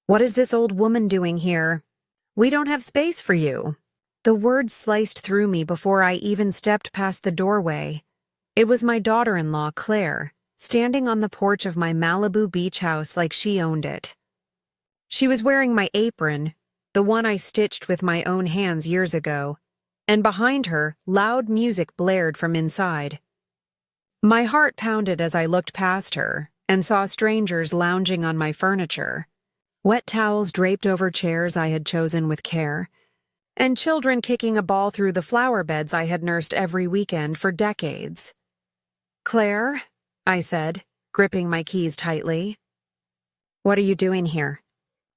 What is this old woman doing here? We don't have space for you. The words sliced through me before I even stepped past the doorway. It was my daughter-in-law, Claire, standing on the porch of my Malibu beach house like she owned it. She was wearing my apron, the one I stitched with my own hands years ago, and behind her, loud music blared from inside. My heart pounded as I looked past her and saw strangers lounging on my furniture, wet towels draped over chairs I had chosen with care, and children kicking a ball through the flower beds I had nursed every weekend for decades. "Claire," I said, gripping my keys tightly. "What are you doing here?"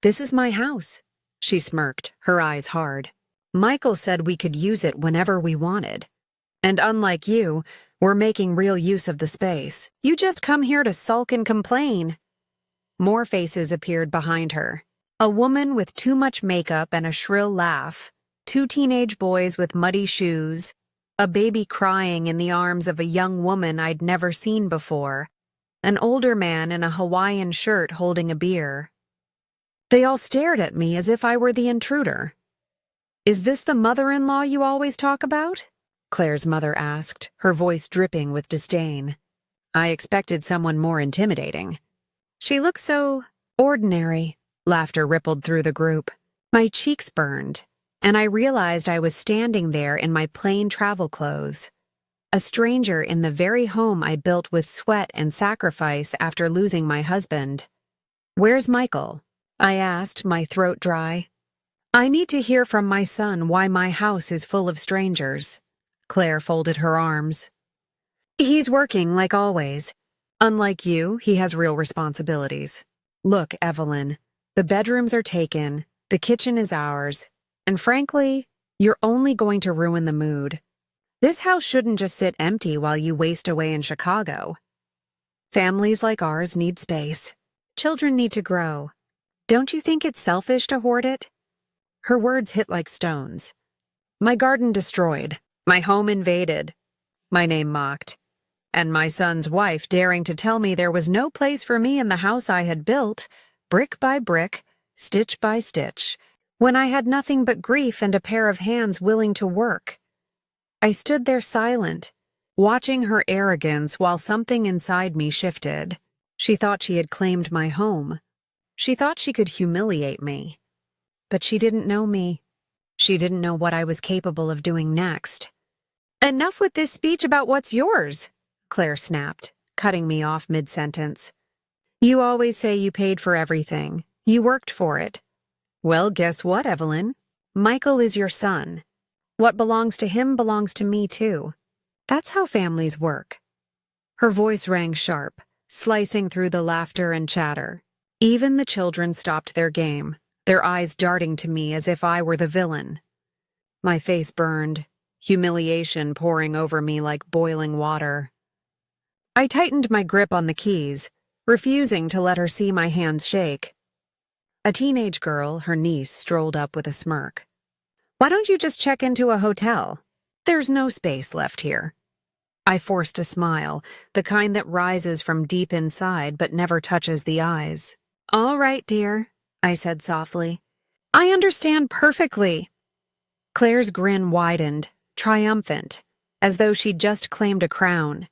"This is my house," she smirked, her eyes hard. "Michael said we could use it whenever we wanted. And unlike you, we're making real use of the space. You just come here to sulk and complain." More faces appeared behind her. A woman with too much makeup and a shrill laugh, 2 teenage boys with muddy shoes, a baby crying in the arms of a young woman I'd never seen before, an older man in a Hawaiian shirt holding a beer. They all stared at me as if I were the intruder. "Is this the mother-in-law you always talk about?" Claire's mother asked, her voice dripping with disdain. I expected someone more intimidating. "She looks so ordinary." Laughter rippled through the group. My cheeks burned, and I realized I was standing there in my plain travel clothes, a stranger in the very home I built with sweat and sacrifice after losing my husband. "Where's Michael?" I asked, my throat dry. "I need to hear from my son why my house is full of strangers." Claire folded her arms. "He's working like always. Unlike you, he has real responsibilities. Look, Evelyn, the bedrooms are taken, the kitchen is ours, and frankly, you're only going to ruin the mood. This house shouldn't just sit empty while you waste away in Chicago. Families like ours need space. Children need to grow. Don't you think it's selfish to hoard it?" Her words hit like stones. "My garden destroyed, my home invaded," my name mocked, and my son's wife daring to tell me there was no place for me in the house I had built, brick by brick, stitch by stitch, when I had nothing but grief and a pair of hands willing to work. I stood there silent, watching her arrogance while something inside me shifted. She thought she had claimed my home. She thought she could humiliate me. But she didn't know me. She didn't know what I was capable of doing next. "Enough with this speech about what's yours," Claire snapped, cutting me off mid-sentence. "You always say you paid for everything. You worked for it. Well, guess what, Evelyn? Michael is your son. What belongs to him belongs to me, too. That's how families work." Her voice rang sharp, slicing through the laughter and chatter. Even the children stopped their game, their eyes darting to me as if I were the villain. My face burned, humiliation pouring over me like boiling water. I tightened my grip on the keys, refusing to let her see my hands shake. A teenage girl, her niece, strolled up with a smirk. "Why don't you just check into a hotel? There's no space left here." I forced a smile, the kind that rises from deep inside but never touches the eyes. "All right, dear," I said softly. "I understand perfectly." Claire's grin widened, triumphant, as though she'd just claimed a crown.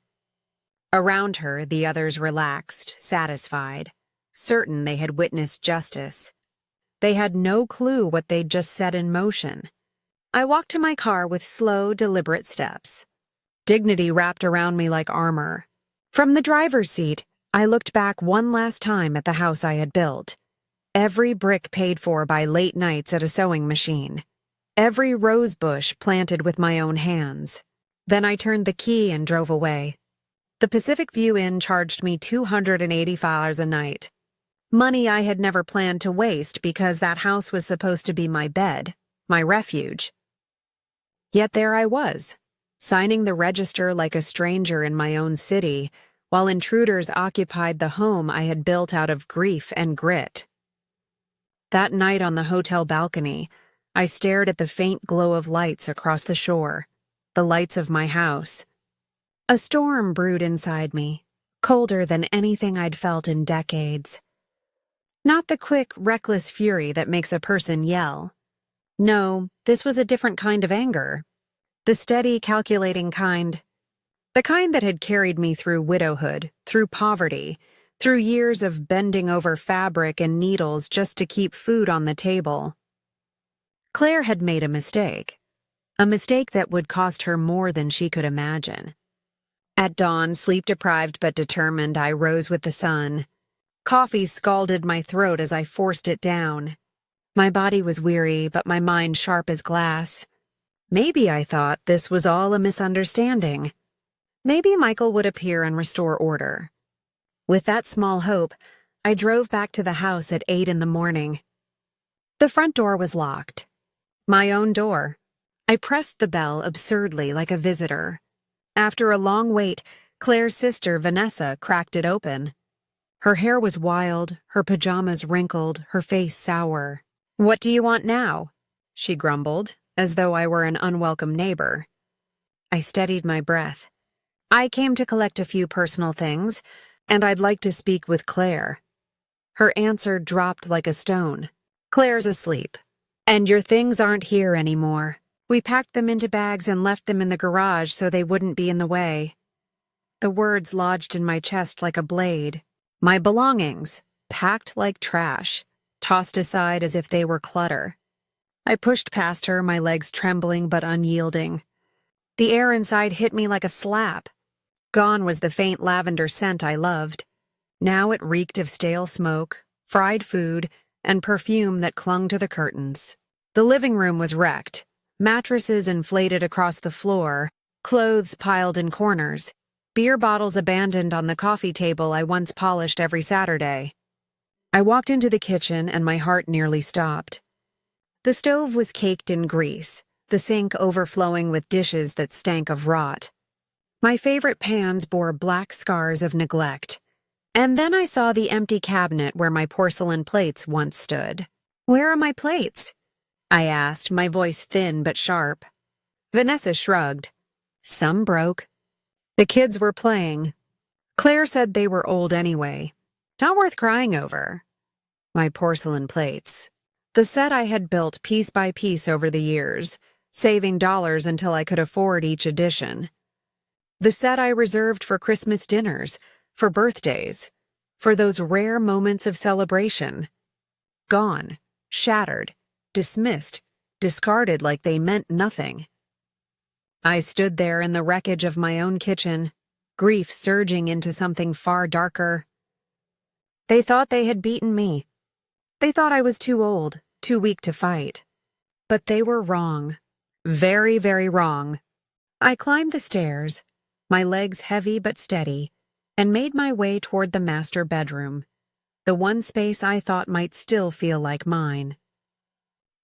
Around her, the others relaxed, satisfied, certain they had witnessed justice. They had no clue what they'd just set in motion. I walked to my car with slow, deliberate steps. Dignity wrapped around me like armor. From the driver's seat, I looked back one last time at the house I had built. Every brick paid for by late nights at a sewing machine. Every rose bush planted with my own hands. Then I turned the key and drove away. The Pacific View Inn charged me $285 a night. Money I had never planned to waste because that house was supposed to be my bed, my refuge. Yet there I was, signing the register like a stranger in my own city, while intruders occupied the home I had built out of grief and grit. That night on the hotel balcony, I stared at the faint glow of lights across the shore, the lights of my house. A storm brewed inside me, colder than anything I'd felt in decades. Not the quick, reckless fury that makes a person yell. No, this was a different kind of anger. The steady, calculating kind. The kind that had carried me through widowhood, through poverty, through years of bending over fabric and needles just to keep food on the table. Claire had made a mistake that would cost her more than she could imagine. At dawn, sleep-deprived but determined, I rose with the sun. Coffee scalded my throat as I forced it down. My body was weary, but my mind sharp as glass. Maybe, I thought, this was all a misunderstanding. Maybe Michael would appear and restore order. With that small hope, I drove back to the house at 8 in the morning. The front door was locked. My own door. I pressed the bell absurdly like a visitor. After a long wait, Claire's sister, Vanessa, cracked it open. Her hair was wild, her pajamas wrinkled, her face sour. "What do you want now?" she grumbled, as though I were an unwelcome neighbor. I steadied my breath. "I came to collect a few personal things, and I'd like to speak with Claire." Her answer dropped like a stone. "Claire's asleep, and your things aren't here anymore. We packed them into bags and left them in the garage so they wouldn't be in the way." The words lodged in my chest like a blade. My belongings, packed like trash, tossed aside as if they were clutter. I pushed past her, my legs trembling but unyielding. The air inside hit me like a slap. Gone was the faint lavender scent I loved. Now it reeked of stale smoke, fried food, and perfume that clung to the curtains. The living room was wrecked. Mattresses inflated across the floor, clothes piled in corners, beer bottles abandoned on the coffee table I once polished every Saturday. I walked into the kitchen and my heart nearly stopped. The stove was caked in grease, the sink overflowing with dishes that stank of rot. My favorite pans bore black scars of neglect. And then I saw the empty cabinet where my porcelain plates once stood. "Where are my plates?" I asked, my voice thin but sharp. Vanessa shrugged. "Some broke. The kids were playing. Claire said they were old anyway. Not worth crying over." My porcelain plates. The set I had built piece by piece over the years, saving dollars until I could afford each edition. The set I reserved for Christmas dinners, for birthdays, for those rare moments of celebration. Gone, shattered, dismissed, discarded like they meant nothing. I stood there in the wreckage of my own kitchen, grief surging into something far darker. They thought they had beaten me. They thought I was too old, too weak to fight. But they were wrong. Very, very wrong. I climbed the stairs, my legs heavy but steady, and made my way toward the master bedroom, the one space I thought might still feel like mine.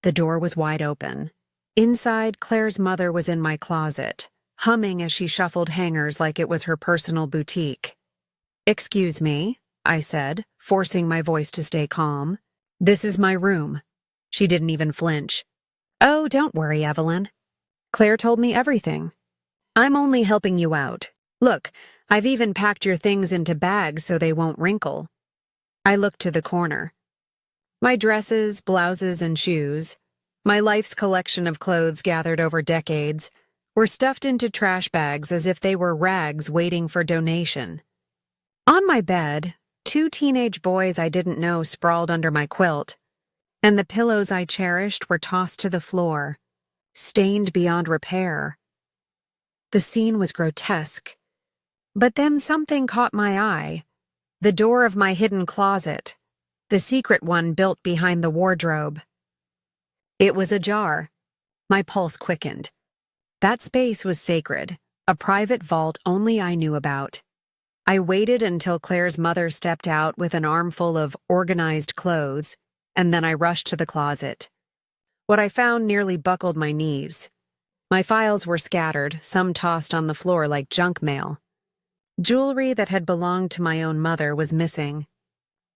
The door was wide open. Inside, Claire's mother was in my closet, humming as she shuffled hangers like it was her personal boutique. "Excuse me," I said, forcing my voice to stay calm. "This is my room." She didn't even flinch. "Oh, don't worry, Evelyn. Claire told me everything. I'm only helping you out. Look, I've even packed your things into bags so they won't wrinkle." I looked to the corner. My dresses, blouses, and shoes, my life's collection of clothes gathered over decades, were stuffed into trash bags as if they were rags waiting for donation. On my bed, 2 teenage boys I didn't know sprawled under my quilt, and the pillows I cherished were tossed to the floor, stained beyond repair. The scene was grotesque. But then something caught my eye. The door of my hidden closet, the secret one built behind the wardrobe. It was ajar. My pulse quickened. That space was sacred, a private vault only I knew about. I waited until Claire's mother stepped out with an armful of organized clothes, and then I rushed to the closet. What I found nearly buckled my knees. My files were scattered, some tossed on the floor like junk mail. Jewelry that had belonged to my own mother was missing.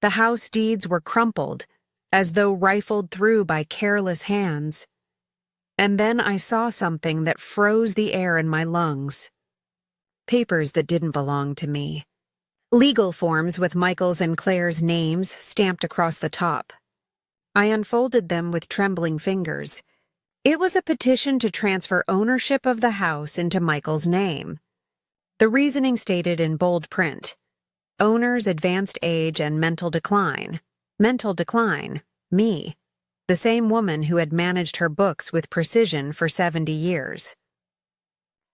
The house deeds were crumpled, as though rifled through by careless hands. And then I saw something that froze the air in my lungs. Papers that didn't belong to me. Legal forms with Michael's and Claire's names stamped across the top. I unfolded them with trembling fingers. It was a petition to transfer ownership of the house into Michael's name. The reasoning stated in bold print: owner's advanced age and mental decline. Mental decline, me. The same woman who had managed her books with precision for 70 years.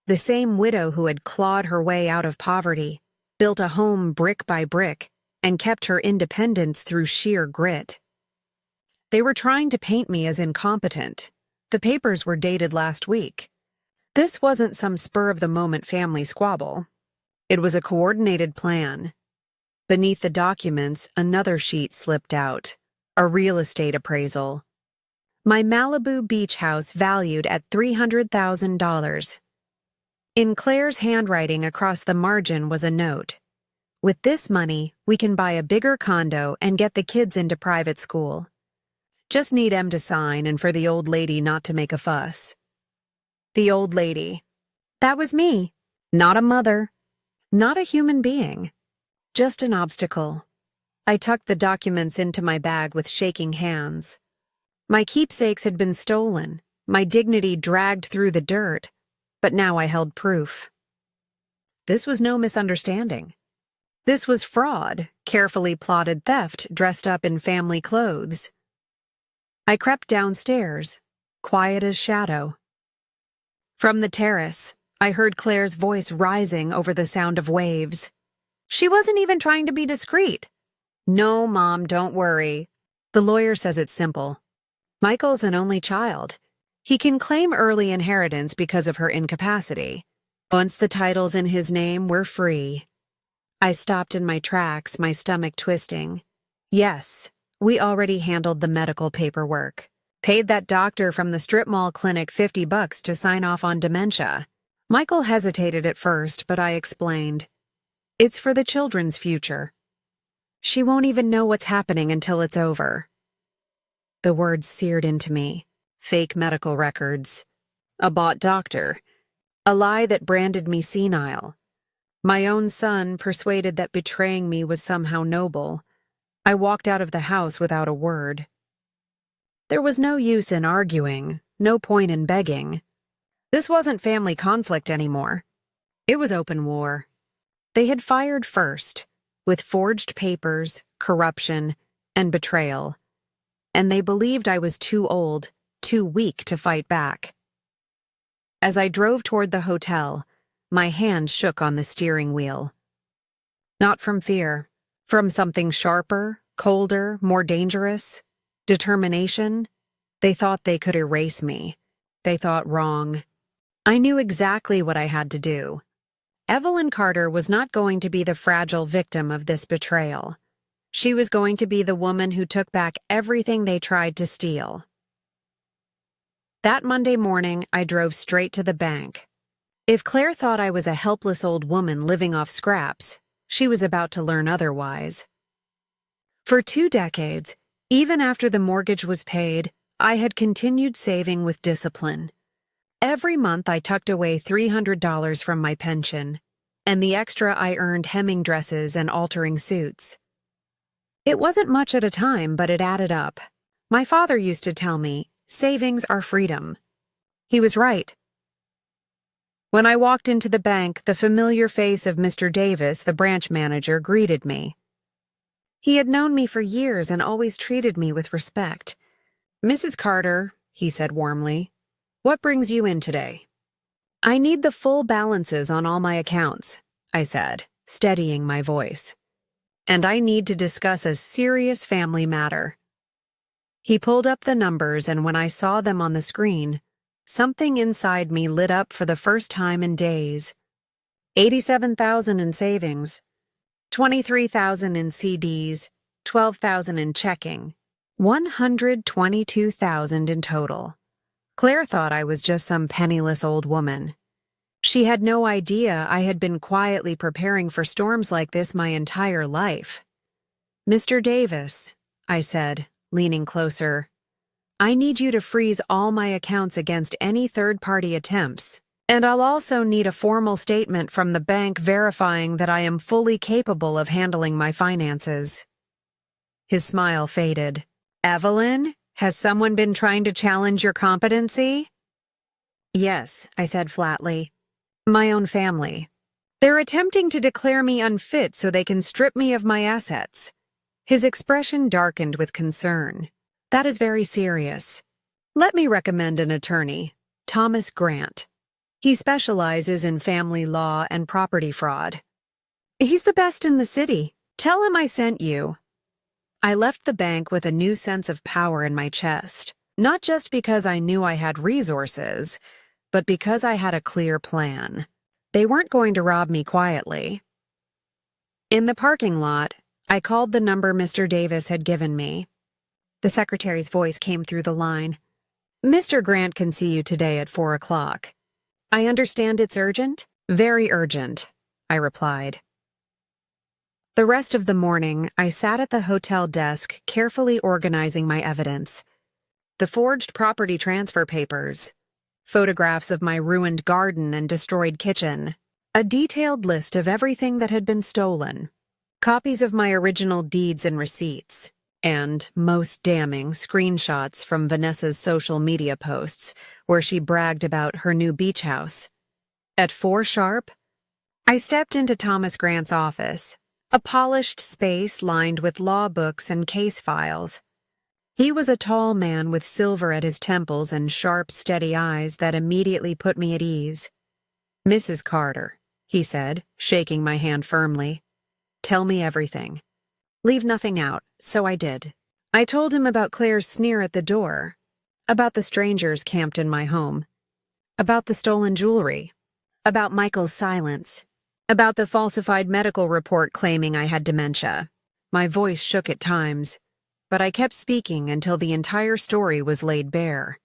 The same widow who had clawed her way out of poverty, built a home brick by brick, and kept her independence through sheer grit. They were trying to paint me as incompetent. The papers were dated last week. This wasn't some spur-of-the-moment family squabble. It was a coordinated plan. Beneath the documents, another sheet slipped out. A real estate appraisal. My Malibu beach house valued at $300,000. In Claire's handwriting across the margin was a note. With this money, we can buy a bigger condo and get the kids into private school. Just need Em to sign and for the old lady not to make a fuss. The old lady. That was me. Not a mother. Not a human being. Just an obstacle. I tucked the documents into my bag with shaking hands. My keepsakes had been stolen, my dignity dragged through the dirt, but now I held proof. This was no misunderstanding. This was fraud, carefully plotted theft dressed up in family clothes. I crept downstairs, quiet as shadow. From the terrace, I heard Claire's voice rising over the sound of waves. She wasn't even trying to be discreet. No, Mom, don't worry. The lawyer says it's simple. Michael's an only child. He can claim early inheritance because of her incapacity. Once the title's in his name, we're free. I stopped in my tracks, my stomach twisting. Yes, we already handled the medical paperwork. Paid that doctor from the strip mall clinic $50 to sign off on dementia. Michael hesitated at first, but I explained. It's for the children's future. She won't even know what's happening until it's over. The words seared into me. Fake medical records. A bought doctor. A lie that branded me senile. My own son persuaded that betraying me was somehow noble. I walked out of the house without a word. There was no use in arguing, no point in begging. This wasn't family conflict anymore. It was open war. They had fired first, with forged papers, corruption, and betrayal. And they believed I was too old, too weak to fight back. As I drove toward the hotel, my hand shook on the steering wheel. Not from fear, from something sharper, colder, more dangerous. Determination. They thought they could erase me. They thought wrong. I knew exactly what I had to do. Evelyn Carter was not going to be the fragile victim of this betrayal. She was going to be the woman who took back everything they tried to steal. That Monday morning, I drove straight to the bank. If Claire thought I was a helpless old woman living off scraps, she was about to learn otherwise. For 2 decades, even after the mortgage was paid, I had continued saving with discipline. Every month I tucked away $300 from my pension, and the extra I earned hemming dresses and altering suits. It wasn't much at a time, but it added up. My father used to tell me, savings are freedom. He was right. When I walked into the bank, the familiar face of Mr. Davis, the branch manager, greeted me. He had known me for years and always treated me with respect. "Mrs. Carter," he said warmly, "what brings you in today?" "I need the full balances on all my accounts," I said, steadying my voice. "And I need to discuss a serious family matter." He pulled up the numbers, and when I saw them on the screen, something inside me lit up for the first time in days. 87,000 in savings, 23,000 in CDs, 12,000 in checking, 122,000 in total. Claire thought I was just some penniless old woman. She had no idea I had been quietly preparing for storms like this my entire life. "Mr. Davis," I said, leaning closer, "I need you to freeze all my accounts against any third-party attempts, And I'll also need a formal statement from the bank verifying that I am fully capable of handling my finances. His smile faded. Evelyn, has someone been trying to challenge your competency? Yes, I said flatly. My own family. They're attempting to declare me unfit so they can strip me of my assets. His expression darkened with concern. That is very serious. Let me recommend an attorney, Thomas Grant. He specializes in family law and property fraud. He's the best in the city. Tell him I sent you. I left the bank with a new sense of power in my chest, not just because I knew I had resources, but because I had a clear plan. They weren't going to rob me quietly. In the parking lot, I called the number Mr. Davis had given me. The secretary's voice came through the line. Mr. Grant can see you today at 4 o'clock. I understand it's urgent? Very urgent, I replied. The rest of the morning, I sat at the hotel desk carefully organizing my evidence. The forged property transfer papers, photographs of my ruined garden and destroyed kitchen, a detailed list of everything that had been stolen, copies of my original deeds and receipts, and, most damning, screenshots from Vanessa's social media posts where she bragged about her new beach house. At 4 sharp, I stepped into Thomas Grant's office, a polished space lined with law books and case files. He was a tall man with silver at his temples and sharp, steady eyes that immediately put me at ease. Mrs. Carter, he said, shaking my hand firmly. Tell me everything. Leave nothing out, so I did. I told him about Claire's sneer at the door, about the strangers camped in my home, about the stolen jewelry, about Michael's silence, about the falsified medical report claiming I had dementia. My voice shook at times, but I kept speaking until the entire story was laid bare.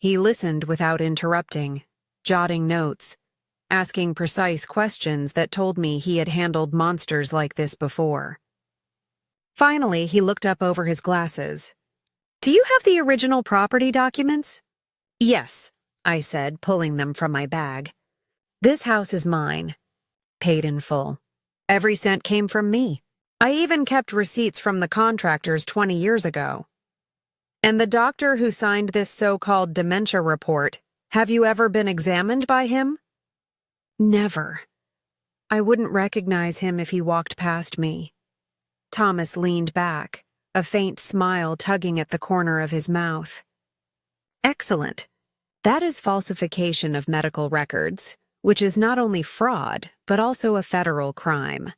He listened without interrupting, jotting notes, asking precise questions that told me he had handled monsters like this before. Finally, he looked up over his glasses. Do you have the original property documents? Yes, I said, pulling them from my bag. This house is mine. Paid in full. Every cent came from me. I even kept receipts from the contractors 20 years ago. And the doctor who signed this so-called dementia report, have you ever been examined by him? Never. I wouldn't recognize him if he walked past me. Thomas leaned back, a faint smile tugging at the corner of his mouth. Excellent. That is falsification of medical records, which is not only fraud, but also a federal crime.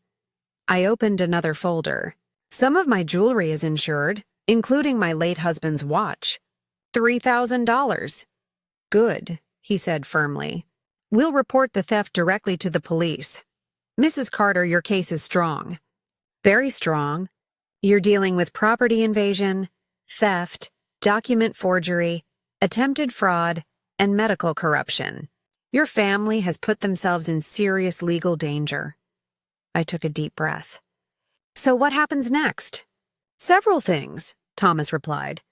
I opened another folder. Some of my jewelry is insured, including my late husband's watch. $3,000. Good, he said firmly. We'll report the theft directly to the police. Mrs. Carter, your case is strong. Very strong. You're dealing with property invasion, theft, document forgery, attempted fraud, and medical corruption. Your family has put themselves in serious legal danger. I took a deep breath. So what happens next? Several things, Thomas replied.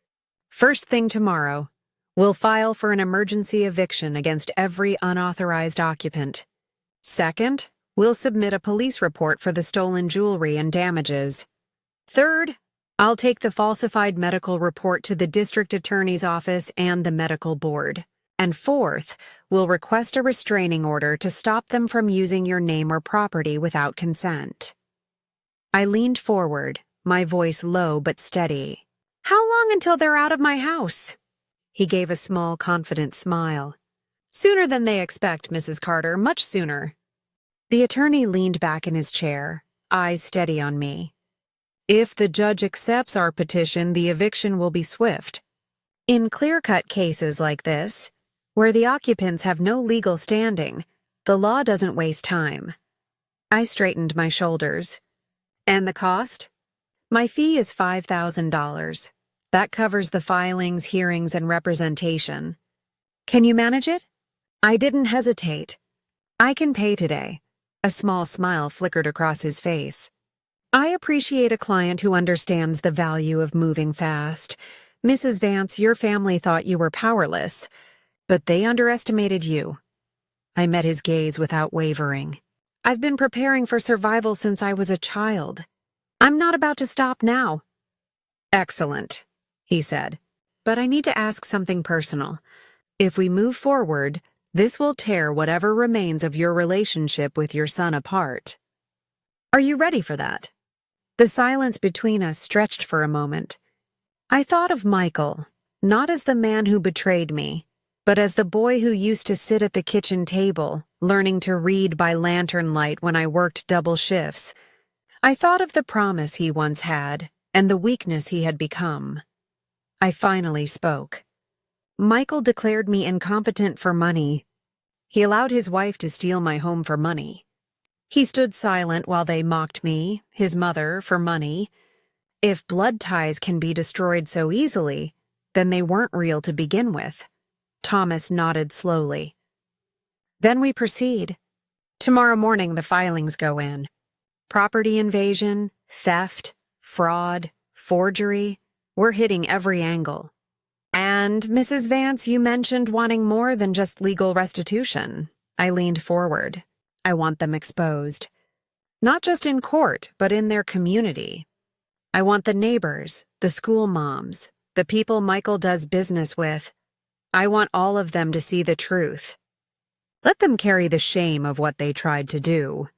First thing tomorrow, we'll file for an emergency eviction against every unauthorized occupant. Second, we'll submit a police report for the stolen jewelry and damages. Third, I'll take the falsified medical report to the district attorney's office and the medical board. And fourth, we'll request a restraining order to stop them from using your name or property without consent. I leaned forward, my voice low but steady. How long until they're out of my house? He gave a small, confident smile. Sooner than they expect, Mrs. Carter, much sooner. The attorney leaned back in his chair, eyes steady on me. If the judge accepts our petition, the eviction will be swift. In clear-cut cases like this, where the occupants have no legal standing, the law doesn't waste time. I straightened my shoulders. And the cost? My fee is $5,000. That covers the filings, hearings, and representation. Can you manage it? I didn't hesitate. I can pay today. A small smile flickered across his face. I appreciate a client who understands the value of moving fast. Mrs. Vance, your family thought you were powerless. But they underestimated you. I met his gaze without wavering. I've been preparing for survival since I was a child. I'm not about to stop now. Excellent, he said. But I need to ask something personal. If we move forward, this will tear whatever remains of your relationship with your son apart. Are you ready for that? The silence between us stretched for a moment. I thought of Michael, not as the man who betrayed me, but as the boy who used to sit at the kitchen table, learning to read by lantern light when I worked double shifts. I thought of the promise he once had and the weakness he had become. I finally spoke. Michael declared me incompetent for money. He allowed his wife to steal my home for money. He stood silent while they mocked me, his mother, for money. If blood ties can be destroyed so easily, then they weren't real to begin with. Thomas nodded slowly. Then we proceed. Tomorrow morning the filings go in. Property invasion, theft, fraud, forgery. We're hitting every angle. And, Mrs. Vance, you mentioned wanting more than just legal restitution. I leaned forward. I want them exposed. Not just in court, but in their community. I want the neighbors, the school moms, the people Michael does business with. I want all of them to see the truth. Let them carry the shame of what they tried to do.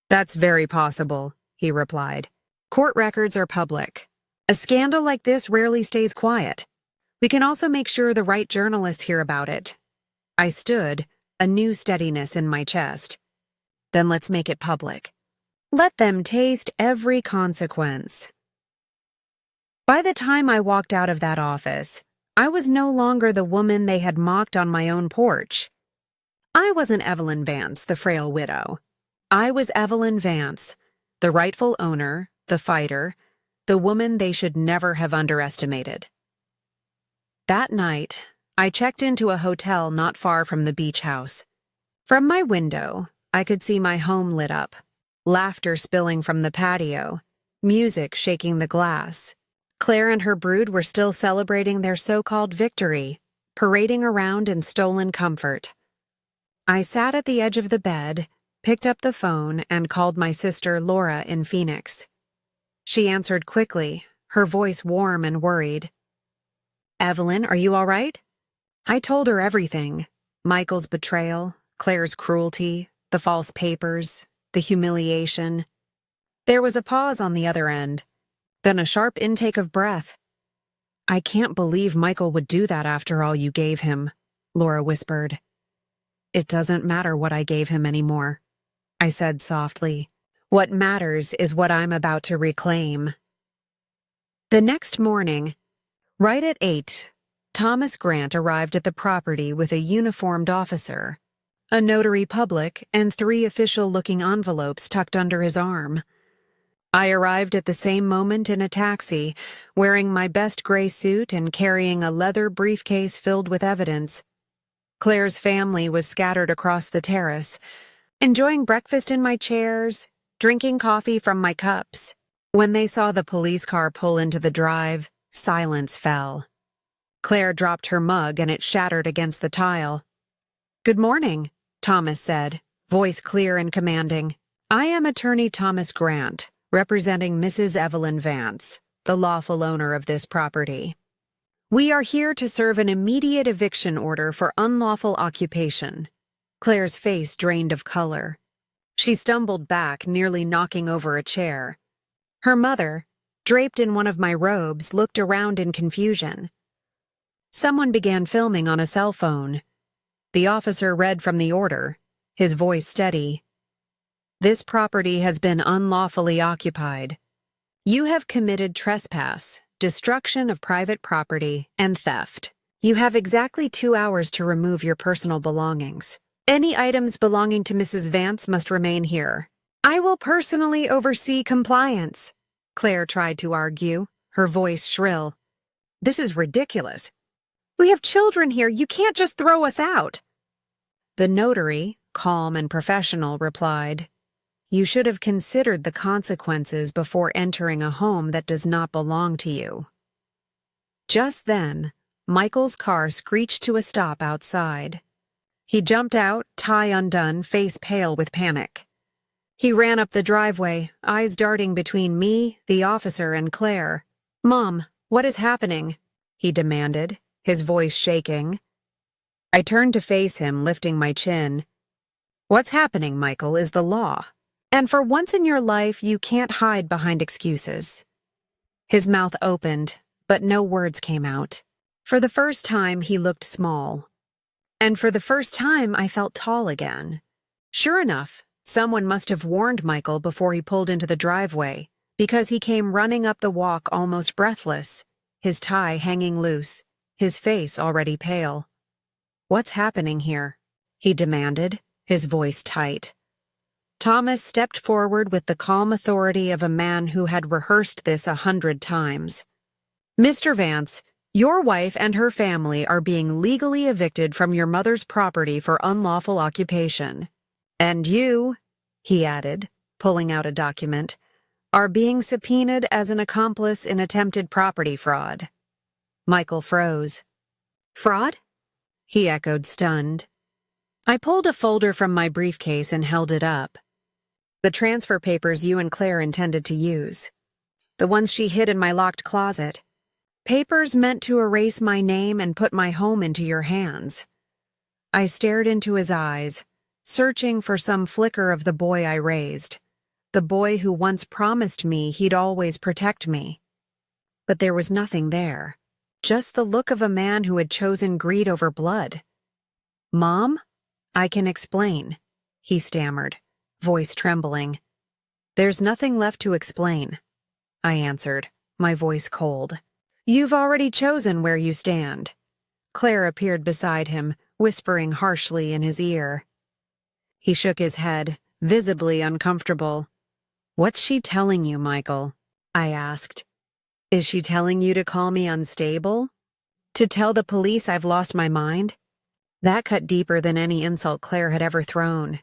That's very possible, he replied. Court records are public. A scandal like this rarely stays quiet. We can also make sure the right journalists hear about it. I stood, a new steadiness in my chest. Then let's make it public. Let them taste every consequence. By the time I walked out of that office, I was no longer the woman they had mocked on my own porch. I wasn't Evelyn Vance, the frail widow. I was Evelyn Vance, the rightful owner, the fighter, the woman they should never have underestimated. That night, I checked into a hotel not far from the beach house. From my window, I could see my home lit up, laughter spilling from the patio, music shaking the glass. Claire and her brood were still celebrating their so-called victory, parading around in stolen comfort. I sat at the edge of the bed, picked up the phone, and called my sister Laura in Phoenix. She answered quickly, her voice warm and worried. Evelyn, are you all right? I told her everything. Michael's betrayal, Claire's cruelty, the false papers, the humiliation. There was a pause on the other end, then a sharp intake of breath. I can't believe Michael would do that after all you gave him, Laura whispered. It doesn't matter what I gave him anymore, I said softly. What matters is what I'm about to reclaim. The next morning, right at 8, Thomas Grant arrived at the property with a uniformed officer, a notary public, and 3 official-looking envelopes tucked under his arm. I arrived at the same moment in a taxi, wearing my best gray suit and carrying a leather briefcase filled with evidence. Claire's family was scattered across the terrace, enjoying breakfast in my chairs, drinking coffee from my cups. When they saw the police car pull into the drive, silence fell. Claire dropped her mug and it shattered against the tile. Good morning, Thomas said, voice clear and commanding. I am attorney Thomas Grant, representing Mrs. Evelyn Vance, the lawful owner of this property. We are here to serve an immediate eviction order for unlawful occupation. Claire's face drained of color. She stumbled back, nearly knocking over a chair. Her mother, draped in one of my robes, looked around in confusion. Someone began filming on a cell phone. The officer read from the order, his voice steady. This property has been unlawfully occupied. You have committed trespass, destruction of private property, and theft. You have exactly 2 hours to remove your personal belongings. Any items belonging to Mrs. Vance must remain here. I will personally oversee compliance, Claire tried to argue, her voice shrill. This is ridiculous. We have children here. You can't just throw us out. The notary, calm and professional, replied, You should have considered the consequences before entering a home that does not belong to you. Just then, Michael's car screeched to a stop outside. He jumped out, tie undone, face pale with panic. He ran up the driveway, eyes darting between me, the officer, and Claire. "Mom, what is happening?" he demanded, his voice shaking. I turned to face him, lifting my chin. "What's happening, Michael, is the law. And for once in your life, you can't hide behind excuses." His mouth opened, but no words came out. For the first time, he looked small. And for the first time, I felt tall again. Sure enough, someone must have warned Michael before he pulled into the driveway, because he came running up the walk almost breathless, his tie hanging loose, his face already pale. "What's happening here?" he demanded, his voice tight. Thomas stepped forward with the calm authority of a man who had rehearsed this 100 times. "Mr. Vance, your wife and her family are being legally evicted from your mother's property for unlawful occupation. And you," he added, pulling out a document, "are being subpoenaed as an accomplice in attempted property fraud." Michael froze. "Fraud?" he echoed, stunned. I pulled a folder from my briefcase and held it up. "The transfer papers you and Claire intended to use. The ones she hid in my locked closet. Papers meant to erase my name and put my home into your hands." I stared into his eyes, searching for some flicker of the boy I raised, the boy who once promised me he'd always protect me. But there was nothing there, just the look of a man who had chosen greed over blood. "Mom, I can explain," he stammered, voice trembling. "There's nothing left to explain," I answered, my voice cold. "You've already chosen where you stand." Claire appeared beside him, whispering harshly in his ear. He shook his head, visibly uncomfortable. "What's she telling you, Michael?" I asked. "Is she telling you to call me unstable? To tell the police I've lost my mind?" That cut deeper than any insult Claire had ever thrown.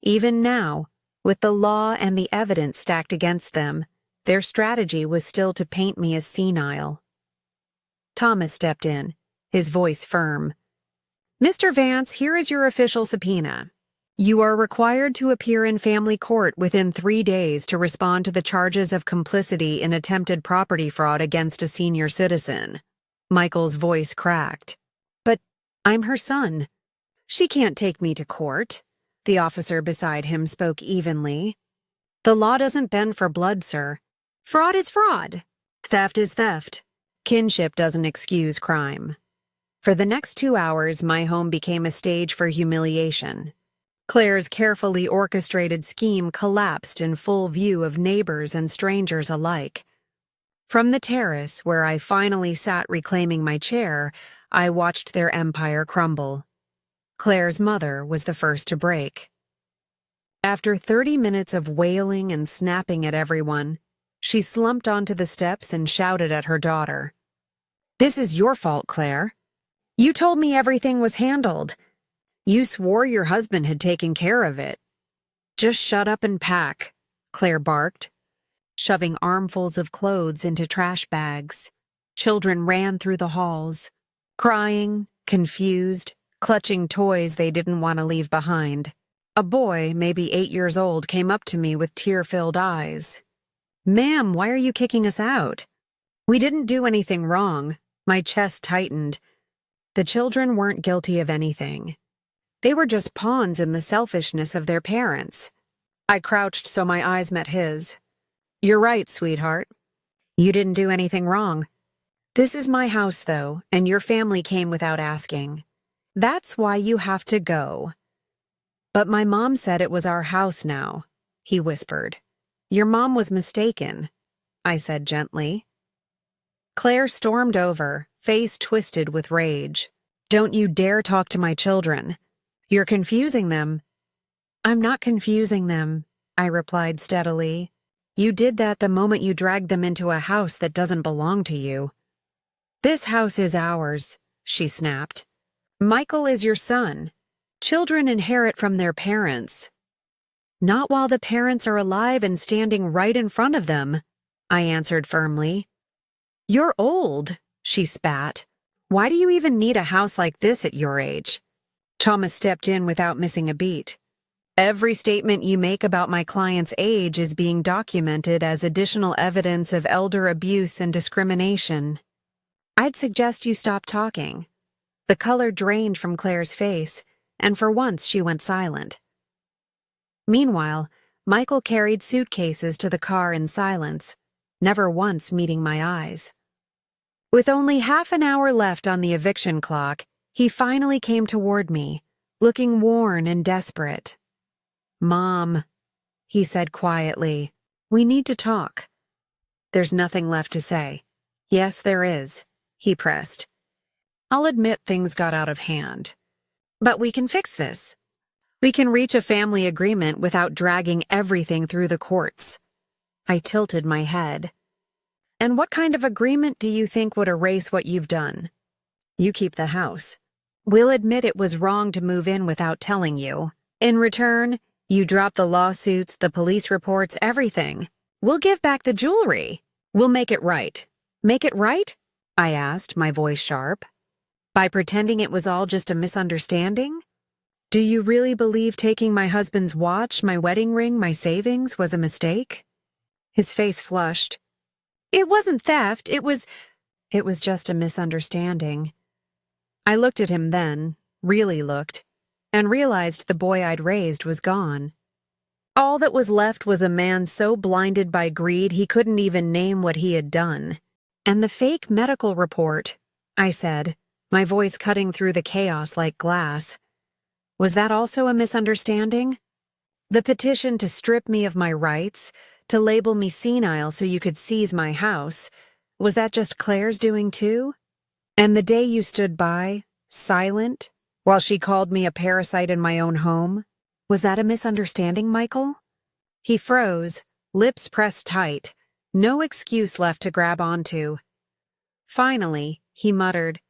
Even now, with the law and the evidence stacked against them, their strategy was still to paint me as senile. Thomas stepped in, his voice firm. "Mr. Vance, here is your official subpoena. You are required to appear in family court within 3 days to respond to the charges of complicity in attempted property fraud against a senior citizen." Michael's voice cracked. "But I'm her son. She can't take me to court." The officer beside him spoke evenly. "The law doesn't bend for blood, sir. Fraud is fraud. Theft is theft. Kinship doesn't excuse crime." For the next 2 hours, my home became a stage for humiliation. Claire's carefully orchestrated scheme collapsed in full view of neighbors and strangers alike. From the terrace, where I finally sat reclaiming my chair, I watched their empire crumble. Claire's mother was the first to break. After 30 minutes of wailing and snapping at everyone, she slumped onto the steps and shouted at her daughter. "This is your fault, Claire. You told me everything was handled. You swore your husband had taken care of it." "Just shut up and pack," Claire barked, shoving armfuls of clothes into trash bags. Children ran through the halls, crying, confused, clutching toys they didn't want to leave behind. A boy, maybe 8 years old, came up to me with tear-filled eyes. "Ma'am, why are you kicking us out?" "We didn't do anything wrong." My chest tightened. The children weren't guilty of anything. They were just pawns in the selfishness of their parents. I crouched so my eyes met his. "You're right, sweetheart. You didn't do anything wrong. This is my house, though, and your family came without asking. That's why you have to go." "But my mom said it was our house now," he whispered. "Your mom was mistaken," I said gently. Claire stormed over, face twisted with rage. "Don't you dare talk to my children. You're confusing them." "I'm not confusing them," I replied steadily. "You did that the moment you dragged them into a house that doesn't belong to you." "This house is ours," she snapped. "Michael is your son. Children inherit from their parents." "Not while the parents are alive and standing right in front of them," I answered firmly. "You're old," she spat. Why do you even need a house like this at your age? Thomas stepped in without missing a beat. Every statement you make about my client's age is being documented as additional evidence of elder abuse and discrimination. I'd suggest you stop talking. The color drained from Claire's face, and for once she went silent. Meanwhile, Michael carried suitcases to the car in silence, never once meeting my eyes. With only half an hour left on the eviction clock, he finally came toward me, looking worn and desperate. "Mom," he said quietly, "we need to talk." "There's nothing left to say." "Yes, there is," he pressed. "I'll admit things got out of hand. But we can fix this. We can reach a family agreement without dragging everything through the courts." I tilted my head. "And what kind of agreement do you think would erase what you've done? You keep the house. We'll admit it was wrong to move in without telling you. In return, you drop the lawsuits, the police reports, everything. We'll give back the jewelry. We'll make it right." "Make it right?" I asked, my voice sharp. "By pretending it was all just a misunderstanding? Do you really believe taking my husband's watch, my wedding ring, my savings was a mistake?" His face flushed. "It wasn't theft, it was just a misunderstanding." I looked at him then, really looked, and realized the boy I'd raised was gone. All that was left was a man so blinded by greed he couldn't even name what he had done. "And the fake medical report," I said, my voice cutting through the chaos like glass. "Was that also a misunderstanding? The petition to strip me of my rights, to label me senile so you could seize my house, was that just Claire's doing too? And the day you stood by, silent, while she called me a parasite in my own home, was that a misunderstanding, Michael?" He froze, lips pressed tight, no excuse left to grab onto. Finally, he muttered,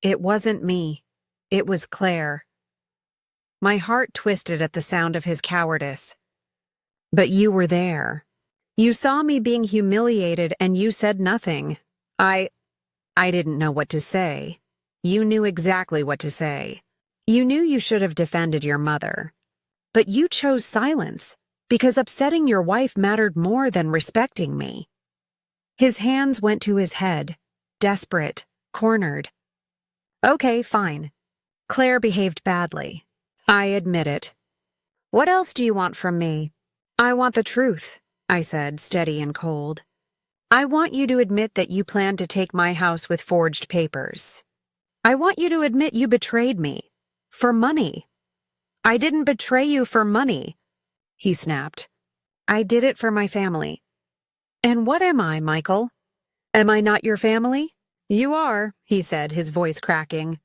"It wasn't me. It was Claire." My heart twisted at the sound of his cowardice. "But you were there. You saw me being humiliated and you said nothing. I didn't know what to say. You knew exactly what to say. You knew you should have defended your mother. But you chose silence because upsetting your wife mattered more than respecting me." His hands went to his head, desperate, cornered. "Okay, fine. Claire behaved badly. I admit it. What else do you want from me?" "I want the truth," I said, steady and cold. "I want you to admit that you planned to take my house with forged papers. I want you to admit you betrayed me. For money." "I didn't betray you for money," he snapped. "I did it for my family." "And what am I, Michael? Am I not your family?" "You are," he said, his voice cracking.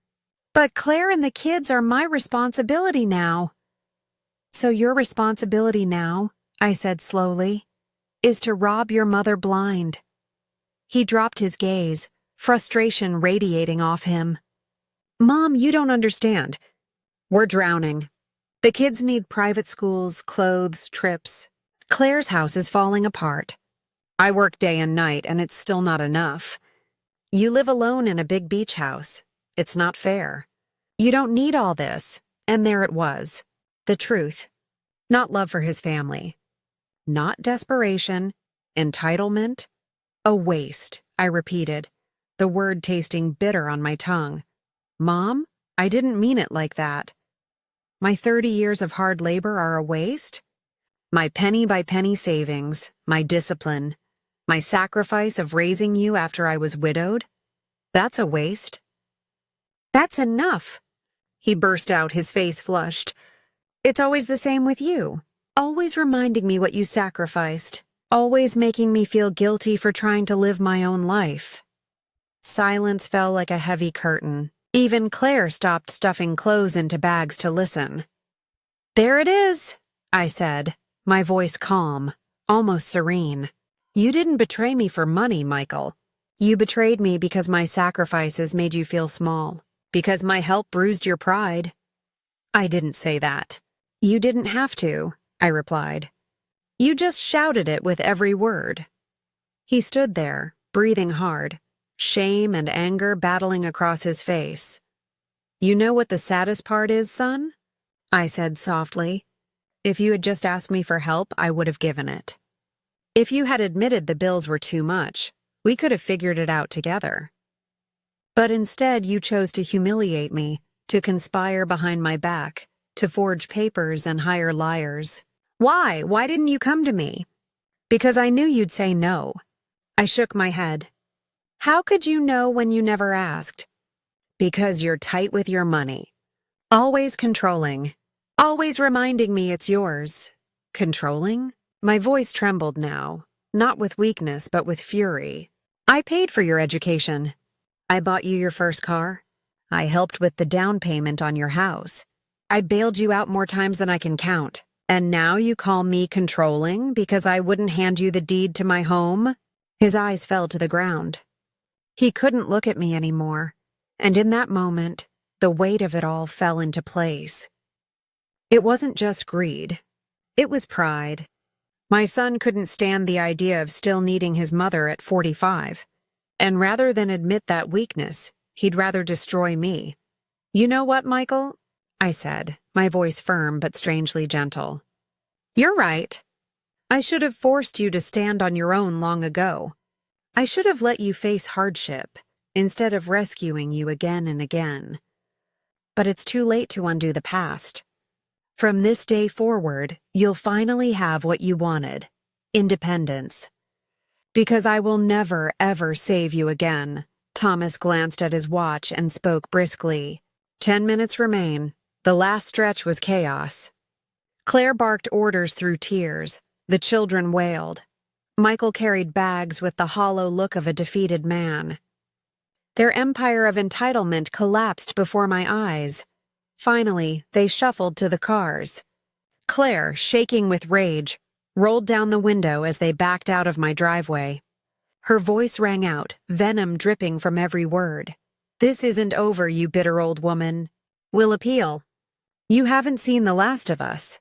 "But Claire and the kids are my responsibility now." "So your responsibility now," I said slowly, "is to rob your mother blind." He dropped his gaze, frustration radiating off him. "Mom, you don't understand. We're drowning. The kids need private schools, clothes, trips. Claire's house is falling apart. I work day and night, and it's still not enough. You live alone in a big beach house. It's not fair. You don't need all this." And there it was. The truth. Not love for his family. Not desperation. Entitlement. A waste, I repeated, the word tasting bitter on my tongue. "Mom, I didn't mean it like that. My 30 years of hard labor are a waste? My penny-by-penny savings, my discipline, my sacrifice of raising you after I was widowed? That's a waste." "That's enough," he burst out, his face flushed. "It's always the same with you. Always reminding me what you sacrificed. Always making me feel guilty for trying to live my own life." Silence fell like a heavy curtain. Even Claire stopped stuffing clothes into bags to listen. "There it is," I said, my voice calm, almost serene. "You didn't betray me for money, Michael. You betrayed me because my sacrifices made you feel small, because my help bruised your pride." "I didn't say that." "You didn't have to," I replied. "You just shouted it with every word." He stood there, breathing hard, shame and anger battling across his face. "You know what the saddest part is, son?" I said softly. "If you had just asked me for help, I would have given it. If you had admitted the bills were too much, we could have figured it out together. But instead, you chose to humiliate me, to conspire behind my back, to forge papers and hire liars. Why? Why didn't you come to me?" "Because I knew you'd say no." I shook my head. "How could you know when you never asked?" "Because you're tight with your money. Always controlling. Always reminding me it's yours." "Controlling?" My voice trembled now, not with weakness but with fury. "I paid for your education. I bought you your first car. I helped with the down payment on your house. I bailed you out more times than I can count. And now you call me controlling because I wouldn't hand you the deed to my home?" His eyes fell to the ground. He couldn't look at me anymore, and in that moment, the weight of it all fell into place. It wasn't just greed. It was pride. My son couldn't stand the idea of still needing his mother at 45, and rather than admit that weakness, he'd rather destroy me. "You know what, Michael?" I said, my voice firm but strangely gentle. "You're right. I should have forced you to stand on your own long ago. I should have let you face hardship instead of rescuing you again and again. But it's too late to undo the past. From this day forward, you'll finally have what you wanted: independence. Because I will never, ever save you again." Thomas glanced at his watch and spoke briskly. 10 minutes remain. The last stretch was chaos. Claire barked orders through tears. The children wailed. Michael carried bags with the hollow look of a defeated man. Their empire of entitlement collapsed before my eyes. Finally, they shuffled to the cars. Claire, shaking with rage, rolled down the window as they backed out of my driveway. Her voice rang out, venom dripping from every word. "This isn't over, you bitter old woman. We'll appeal. You haven't seen the last of us."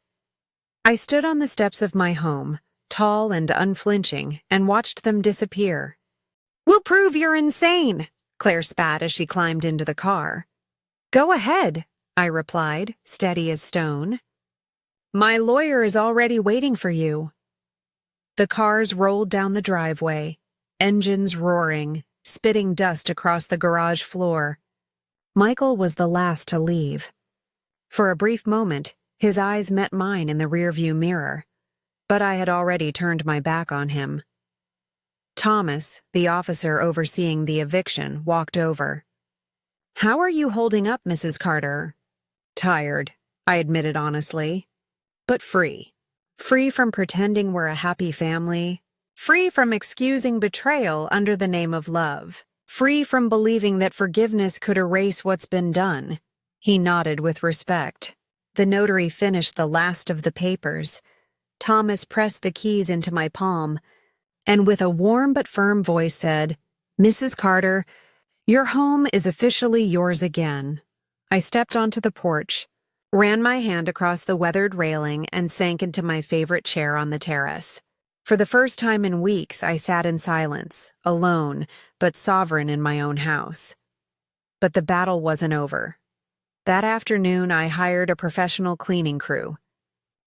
I stood on the steps of my home, tall and unflinching, and watched them disappear. "We'll prove you're insane," Claire spat as she climbed into the car. "Go ahead," I replied, steady as stone. "My lawyer is already waiting for you." The cars rolled down the driveway, engines roaring, spitting dust across the garage floor. Michael was the last to leave. For a brief moment, his eyes met mine in the rearview mirror, but I had already turned my back on him. Thomas, the officer overseeing the eviction, walked over. "How are you holding up, Mrs. Carter?" "Tired," I admitted honestly. "But free. Free from pretending we're a happy family. Free from excusing betrayal under the name of love. Free from believing that forgiveness could erase what's been done." He nodded with respect. The notary finished the last of the papers. Thomas pressed the keys into my palm, and with a warm but firm voice said, "Mrs. Carter, your home is officially yours again." I stepped onto the porch, ran my hand across the weathered railing, and sank into my favorite chair on the terrace. For the first time in weeks, I sat in silence, alone, but sovereign in my own house. But the battle wasn't over. That afternoon, I hired a professional cleaning crew.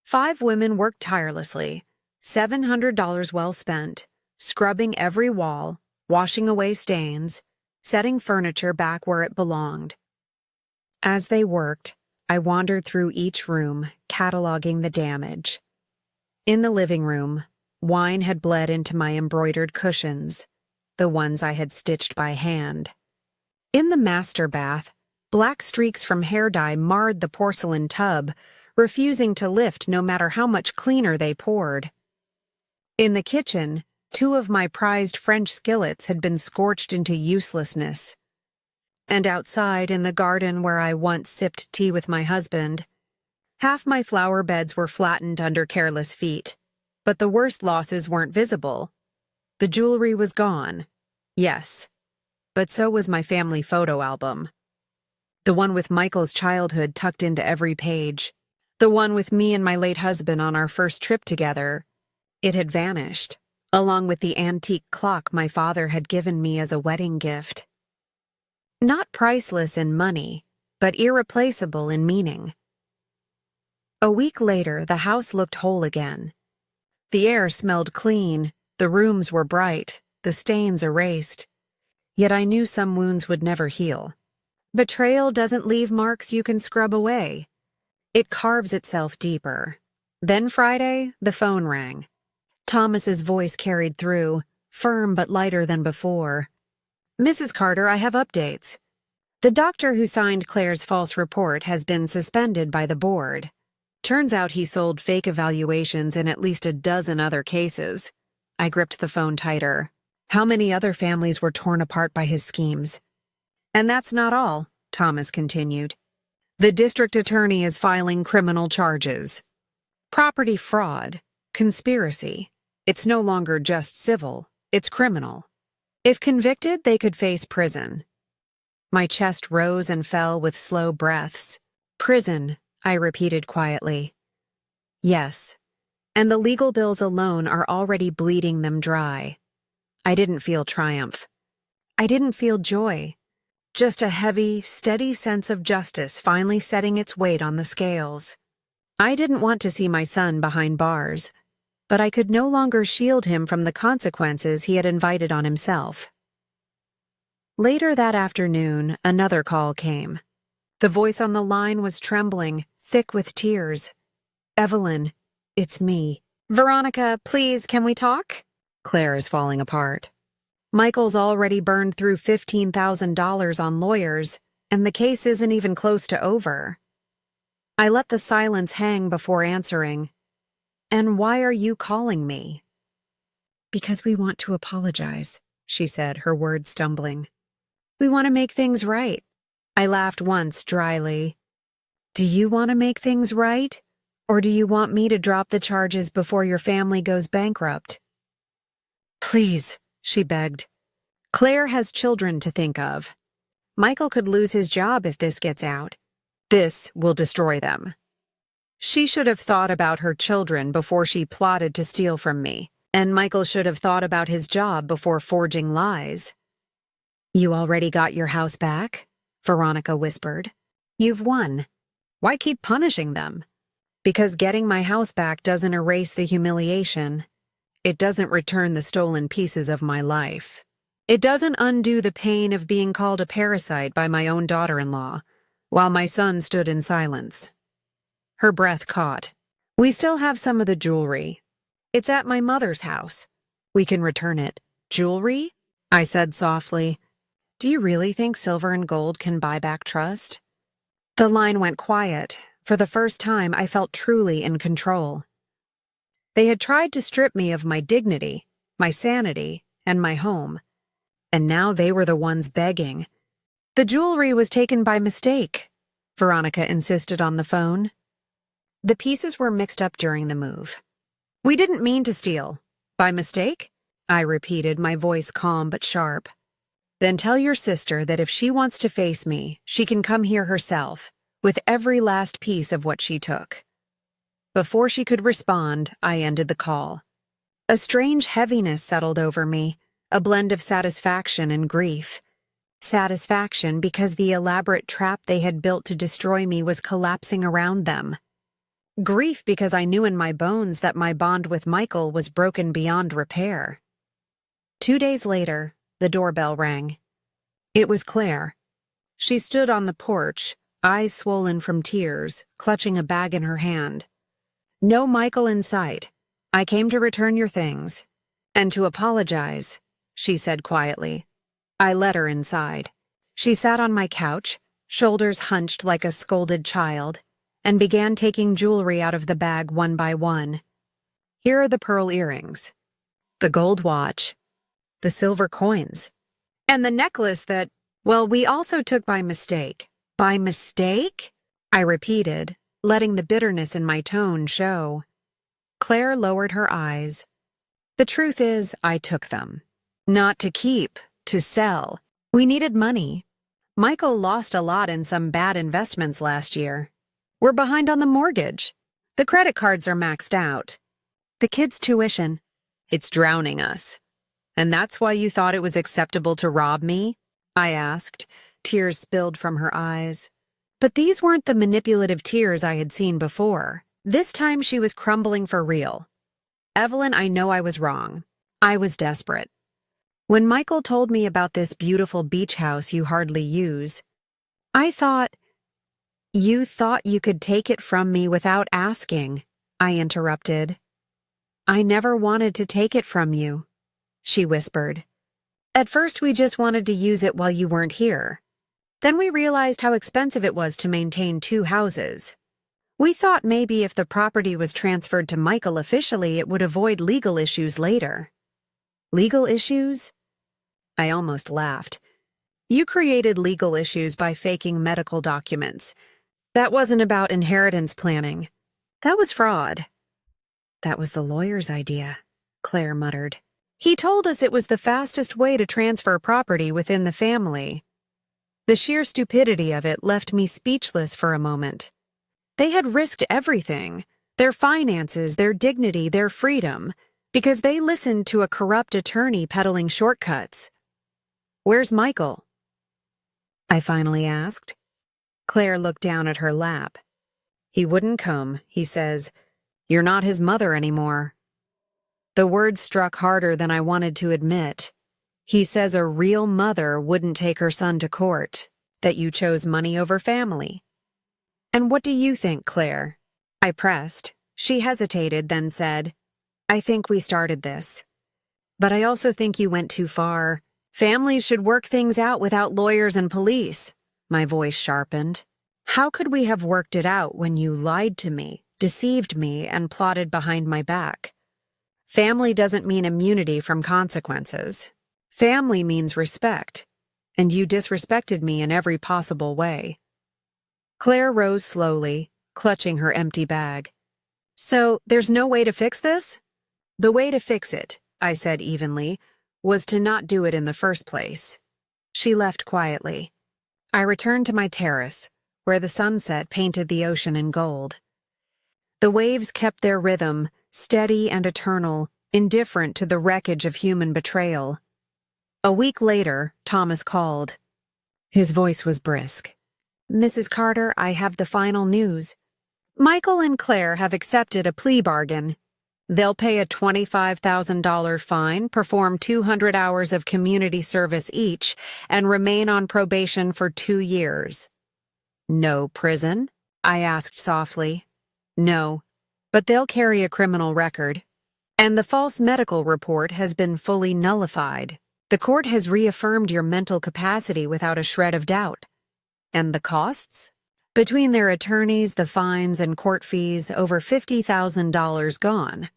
5 women worked tirelessly, $700 well spent, scrubbing every wall, washing away stains, setting furniture back where it belonged. As they worked, I wandered through each room, cataloging the damage. In the living room, wine had bled into my embroidered cushions, the ones I had stitched by hand. In the master bath, black streaks from hair dye marred the porcelain tub, refusing to lift no matter how much cleaner they poured. In the kitchen, 2 of my prized French skillets had been scorched into uselessness. And outside, in the garden where I once sipped tea with my husband, half my flower beds were flattened under careless feet. But the worst losses weren't visible. The jewelry was gone. Yes, but so was my family photo album. The one with Michael's childhood tucked into every page. The one with me and my late husband on our first trip together. It had vanished. along with the antique clock my father had given me as a wedding gift. Not priceless in money, but irreplaceable in meaning. A week later, the house looked whole again. The air smelled clean, the rooms were bright, the stains erased. Yet I knew some wounds would never heal. Betrayal doesn't leave marks you can scrub away. It carves itself deeper. Then Friday, the phone rang. Thomas's voice carried through, firm but lighter than before. "Mrs. Carter, I have updates. The doctor who signed Claire's false report has been suspended by the board. Turns out he sold fake evaluations in at least a dozen other cases." I gripped the phone tighter. How many other families were torn apart by his schemes? "And that's not all," Thomas continued. "The district attorney is filing criminal charges. Property fraud, conspiracy. It's no longer just civil, it's criminal. If convicted, they could face prison." My chest rose and fell with slow breaths. "Prison," I repeated quietly. "Yes, and the legal bills alone are already bleeding them dry." I didn't feel triumph. I didn't feel joy. Just a heavy, steady sense of justice finally setting its weight on the scales. I didn't want to see my son behind bars, but I could no longer shield him from the consequences he had invited on himself. Later that afternoon, another call came. The voice on the line was trembling, thick with tears. "Evelyn, it's me." "Veronica, please, can we talk?" "Claire is falling apart. Michael's already burned through $15,000 on lawyers, and the case isn't even close to over." I let the silence hang before answering. "And why are you calling me?" "Because we want to apologize," she said, her words stumbling. "We want to make things right." I laughed once dryly. "Do you want to make things right? Or do you want me to drop the charges before your family goes bankrupt?" "Please," she begged. "Claire has children to think of. Michael could lose his job if this gets out. This will destroy them." She should have thought about her children before she plotted to steal from me, and Michael should have thought about his job before forging lies. "You already got your house back?" Veronica whispered. "You've won. Why keep punishing them?" "Because getting my house back doesn't erase the humiliation. It doesn't return the stolen pieces of my life. It doesn't undo the pain of being called a parasite by my own daughter-in-law, while my son stood in silence." Her breath caught. "We still have some of the jewelry. It's at my mother's house. We can return it." "Jewelry?" I said softly. "Do you really think silver and gold can buy back trust?" The line went quiet. For the first time, I felt truly in control. They had tried to strip me of my dignity, my sanity, and my home. And now they were the ones begging. "The jewelry was taken by mistake," Veronica insisted on the phone. "The pieces were mixed up during the move. We didn't mean to steal. By mistake?" I repeated, my voice calm but sharp. "Then tell your sister that if she wants to face me, she can come here herself, with every last piece of what she took." Before she could respond, I ended the call. A strange heaviness settled over me, a blend of satisfaction and grief. Satisfaction because the elaborate trap they had built to destroy me was collapsing around them. Grief because I knew in my bones that my bond with Michael was broken beyond repair. 2 days later, the doorbell rang. It was Claire. She stood on the porch, eyes swollen from tears, clutching a bag in her hand. "No Michael in sight. I came to return your things. And to apologize," she said quietly. I led her inside. She sat on my couch, shoulders hunched like a scolded child, and began taking jewelry out of the bag one by one. "Here are the pearl earrings, the gold watch, the silver coins, and the necklace that, well, we also took by mistake." "By mistake?" I repeated, letting the bitterness in my tone show. Claire lowered her eyes. "The truth is, I took them. Not to keep, to sell. We needed money. Michael lost a lot in some bad investments last year. We're behind on the mortgage. The credit cards are maxed out. The kids' tuition. It's drowning us. And that's why you thought it was acceptable to rob me? I asked, tears spilled from her eyes. But these weren't the manipulative tears I had seen before. This time she was crumbling for real. Evelyn, I know I was wrong. I was desperate. When Michael told me about this beautiful beach house you hardly use, I thought, you thought you could take it from me without asking, I interrupted. I never wanted to take it from you, she whispered. At first we just wanted to use it while you weren't here. Then we realized how expensive it was to maintain 2 houses. We thought maybe if the property was transferred to Michael officially, it would avoid legal issues later. Legal issues? I almost laughed. You created legal issues by faking medical documents. That wasn't about inheritance planning. That was fraud. That was the lawyer's idea, Claire muttered. He told us it was the fastest way to transfer property within the family. The sheer stupidity of it left me speechless for a moment. They had risked everything, their finances, their dignity, their freedom, because they listened to a corrupt attorney peddling shortcuts. Where's Michael? I finally asked. Claire looked down at her lap. He wouldn't come, he says. You're not his mother anymore. The words struck harder than I wanted to admit. He says a real mother wouldn't take her son to court, that you chose money over family. And what do you think, Claire? I pressed. She hesitated, then said, I think we started this. But I also think you went too far. Families should work things out without lawyers and police. My voice sharpened. How could we have worked it out when you lied to me, deceived me, and plotted behind my back? Family doesn't mean immunity from consequences. Family means respect, and you disrespected me in every possible way. Claire rose slowly, clutching her empty bag. So, there's no way to fix this? The way to fix it, I said evenly, was to not do it in the first place. She left quietly. I returned to my terrace, where the sunset painted the ocean in gold. The waves kept their rhythm, steady and eternal, indifferent to the wreckage of human betrayal. A week later, Thomas called. His voice was brisk. Mrs. Carter, I have the final news. Michael and Claire have accepted a plea bargain. They'll pay a $25,000 fine, perform 200 hours of community service each, and remain on probation for 2 years. No prison? I asked softly. No, but they'll carry a criminal record. And the false medical report has been fully nullified. The court has reaffirmed your mental capacity without a shred of doubt. And the costs? Between their attorneys, the fines, and court fees, over $50,000 gone.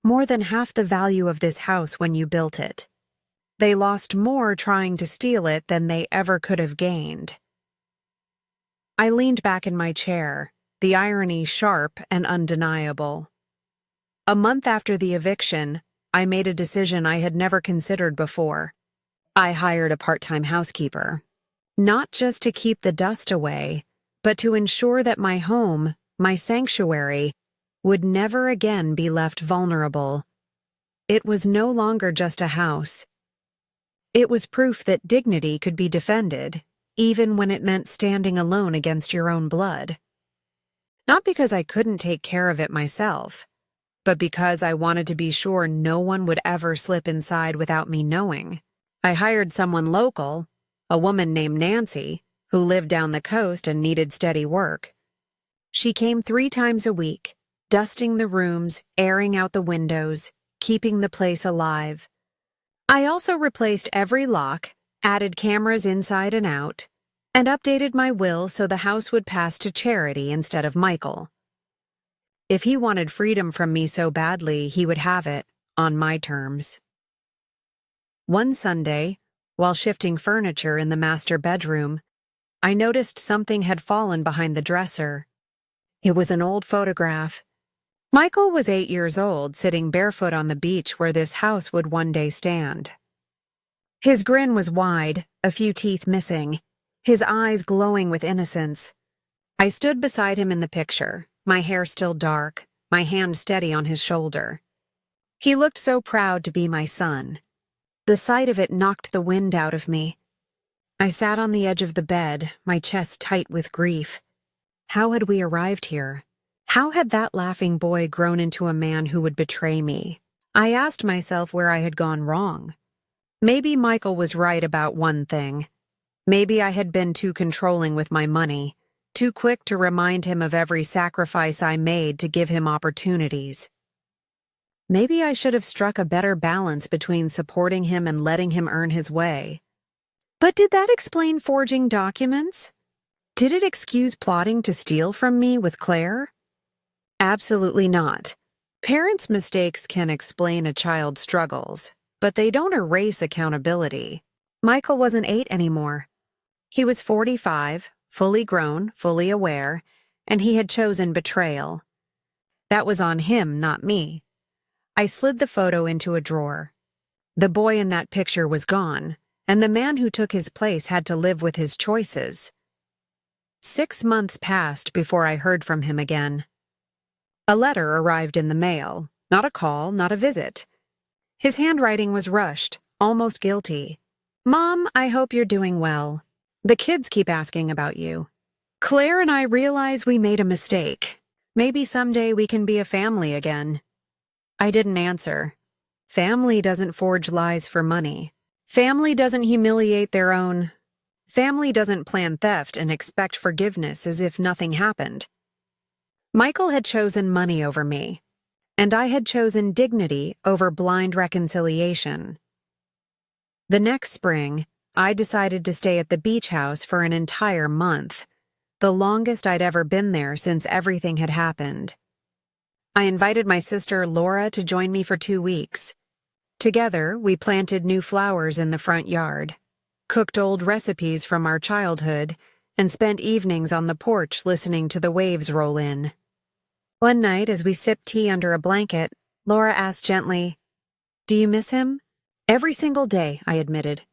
More than half the value of this house when you built it. They lost more trying to steal it than they ever could have gained. I leaned back in my chair, the irony sharp and undeniable. A month after the eviction, I made a decision I had never considered before. I hired a part-time housekeeper. Not just to keep the dust away, but to ensure that my home, my sanctuary, would never again be left vulnerable. It was no longer just a house. It was proof that dignity could be defended, even when it meant standing alone against your own blood. Not because I couldn't take care of it myself, but because I wanted to be sure no one would ever slip inside without me knowing. I hired someone local, a woman named Nancy, who lived down the coast and needed steady work. She came 3 times a week, dusting the rooms, airing out the windows, keeping the place alive. I also replaced every lock, added cameras inside and out, and updated my will so the house would pass to charity instead of Michael. If he wanted freedom from me so badly, he would have it, on my terms. One Sunday, while shifting furniture in the master bedroom, I noticed something had fallen behind the dresser. It was an old photograph. Michael was 8 years old, sitting barefoot on the beach where this house would one day stand. His grin was wide, a few teeth missing, his eyes glowing with innocence. I stood beside him in the picture, my hair still dark, my hand steady on his shoulder. He looked so proud to be my son. The sight of it knocked the wind out of me. I sat on the edge of the bed, my chest tight with grief. How had we arrived here? How had that laughing boy grown into a man who would betray me? I asked myself where I had gone wrong. Maybe Michael was right about one thing. Maybe I had been too controlling with my money, too quick to remind him of every sacrifice I made to give him opportunities. Maybe I should have struck a better balance between supporting him and letting him earn his way. But did that explain forging documents? Did it excuse plotting to steal from me with Claire? Absolutely not. Parents' mistakes can explain a child's struggles, but they don't erase accountability. Michael wasn't 8 anymore. He was 45, fully grown, fully aware, and he had chosen betrayal. That was on him, not me. I slid the photo into a drawer. The boy in that picture was gone, and the man who took his place had to live with his choices. 6 months passed before I heard from him again. A letter arrived in the mail, not a call, not a visit. His handwriting was rushed, almost guilty. "Mom, I hope you're doing well. The kids keep asking about you. Claire and I realize we made a mistake. Maybe someday we can be a family again." I didn't answer. Family doesn't forge lies for money. Family doesn't humiliate their own. Family doesn't plan theft and expect forgiveness as if nothing happened. Michael had chosen money over me, and I had chosen dignity over blind reconciliation. The next spring, I decided to stay at the beach house for an entire month, the longest I'd ever been there since everything had happened. I invited my sister Laura to join me for 2 weeks. Together, we planted new flowers in the front yard, cooked old recipes from our childhood, and spent evenings on the porch listening to the waves roll in. One night, as we sipped tea under a blanket, Laura asked gently, "Do you miss him?" "Every single day," I admitted.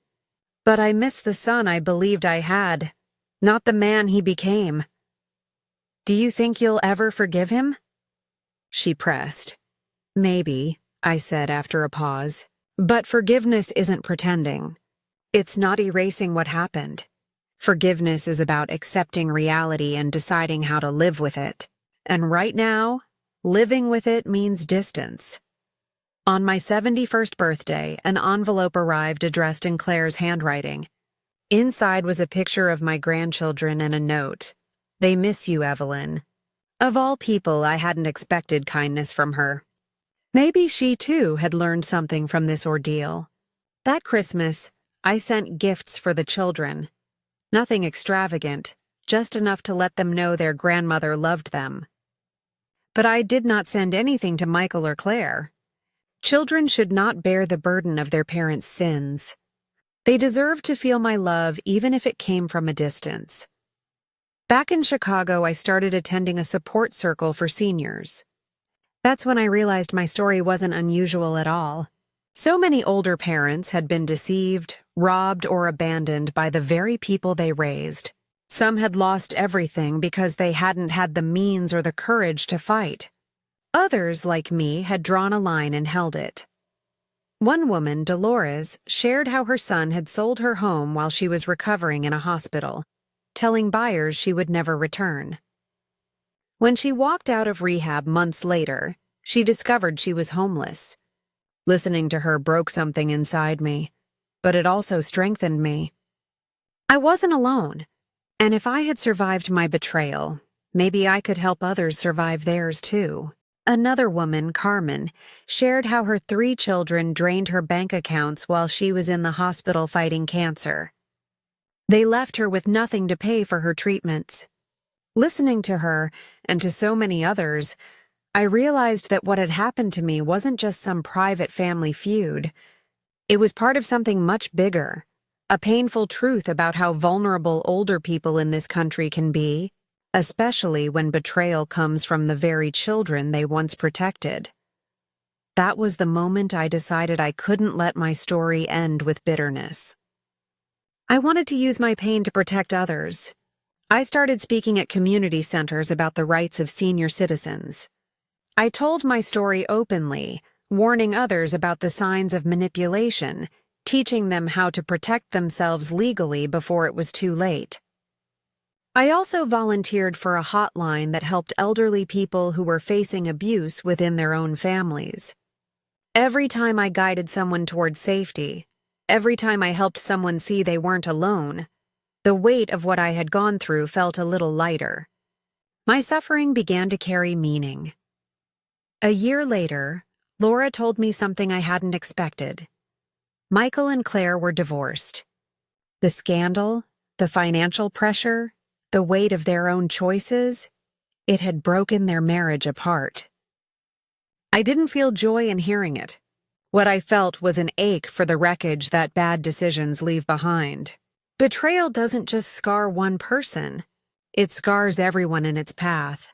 "But I miss the son I believed I had, not the man he became." "Do you think you'll ever forgive him?" She pressed. "Maybe," I said after a pause. "But forgiveness isn't pretending. It's not erasing what happened. Forgiveness is about accepting reality and deciding how to live with it. And right now, living with it means distance." On my 71st birthday, an envelope arrived addressed in Claire's handwriting. Inside was a picture of my grandchildren and a note. "They miss you, Evelyn." Of all people, I hadn't expected kindness from her. Maybe she, too, had learned something from this ordeal. That Christmas, I sent gifts for the children. Nothing extravagant, just enough to let them know their grandmother loved them. But I did not send anything to Michael or Claire. Children should not bear the burden of their parents' sins. They deserve to feel my love even if it came from a distance. Back in Chicago, I started attending a support circle for seniors. That's when I realized my story wasn't unusual at all. So many older parents had been deceived, robbed, or abandoned by the very people they raised. Some had lost everything because they hadn't had the means or the courage to fight. Others, like me, had drawn a line and held it. One woman, Dolores, shared how her son had sold her home while she was recovering in a hospital, telling buyers she would never return. When she walked out of rehab months later, she discovered she was homeless. Listening to her broke something inside me, but it also strengthened me. I wasn't alone, and if I had survived my betrayal, maybe I could help others survive theirs too. Another woman, Carmen, shared how her 3 children drained her bank accounts while she was in the hospital fighting cancer. They left her with nothing to pay for her treatments. Listening to her, and to so many others, I realized that what had happened to me wasn't just some private family feud. It was part of something much bigger, a painful truth about how vulnerable older people in this country can be, especially when betrayal comes from the very children they once protected. That was the moment I decided I couldn't let my story end with bitterness. I wanted to use my pain to protect others. I started speaking at community centers about the rights of senior citizens. I told my story openly, warning others about the signs of manipulation, teaching them how to protect themselves legally before it was too late. I also volunteered for a hotline that helped elderly people who were facing abuse within their own families. Every time I guided someone towards safety, every time I helped someone see they weren't alone, the weight of what I had gone through felt a little lighter. My suffering began to carry meaning. A year later, Laura told me something I hadn't expected. Michael and Claire were divorced. The scandal, the financial pressure, the weight of their own choices, it had broken their marriage apart. I didn't feel joy in hearing it. What I felt was an ache for the wreckage that bad decisions leave behind. Betrayal doesn't just scar one person, it scars everyone in its path.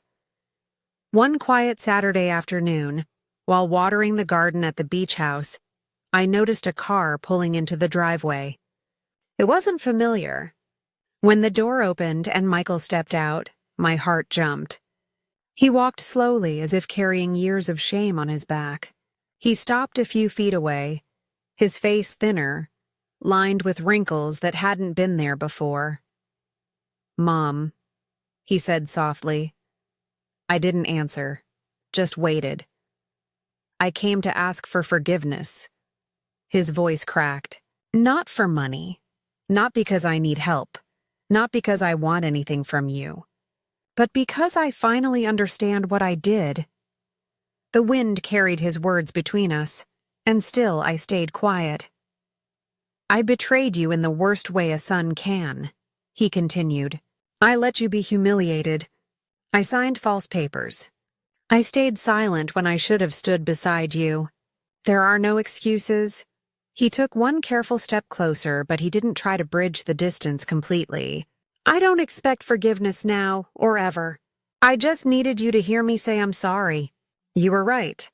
One quiet Saturday afternoon, while watering the garden at the beach house, I noticed a car pulling into the driveway. It wasn't familiar. When the door opened and Michael stepped out, my heart jumped. He walked slowly as if carrying years of shame on his back. He stopped a few feet away, his face thinner, lined with wrinkles that hadn't been there before. "Mom," he said softly. I didn't answer, just waited. "I came to ask for forgiveness." His voice cracked. "Not for money. Not because I need help. Not because I want anything from you. But because I finally understand what I did." The wind carried his words between us, and still I stayed quiet. "I betrayed you in the worst way a son can," he continued. "I let you be humiliated. I signed false papers. I stayed silent when I should have stood beside you. There are no excuses." He took one careful step closer, but he didn't try to bridge the distance completely. "I don't expect forgiveness now, or ever. I just needed you to hear me say I'm sorry. You were right.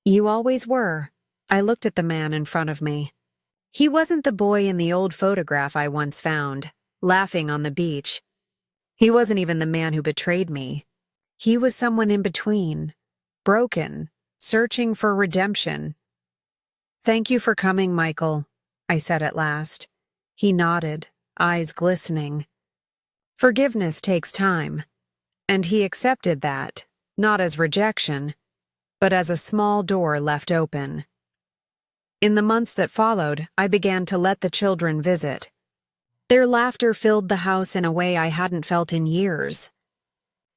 You always were." I looked at the man in front of me. He wasn't the boy in the old photograph I once found, laughing on the beach. He wasn't even the man who betrayed me. He was someone in between, broken, searching for redemption. "Thank you for coming, Michael," I said at last. He nodded, eyes glistening. Forgiveness takes time, and he accepted that, not as rejection, but as a small door left open. In the months that followed, I began to let the children visit. Their laughter filled the house in a way I hadn't felt in years.